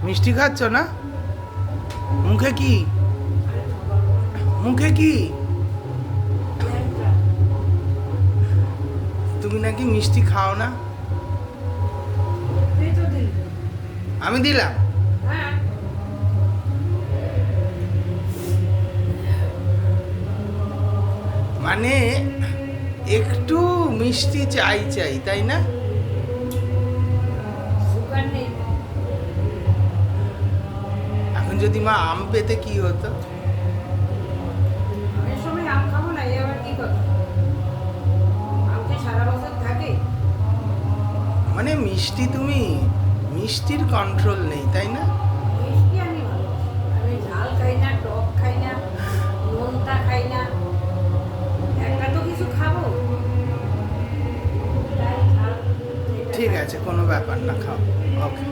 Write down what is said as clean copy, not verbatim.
মিষ্টি খাচ্ছ না? মুখে কি? মুখে কি? তুমি নাকি মিষ্টি খাও না? আমি দিলাম। মানে একটু মিষ্টি চাই চাই, তাই না? এখন যদি মা আম পেতে কি হতো? মানে মিষ্টি তুমি, মিষ্টির কন্ট্রোল নেই, তাই না? ঝাল খাই না, টক খাই না, নোনতা খাই না, একটা তো কিছু খাবো। ঠিক আছে, কোনো ব্যাপার না, খাও। ওকে।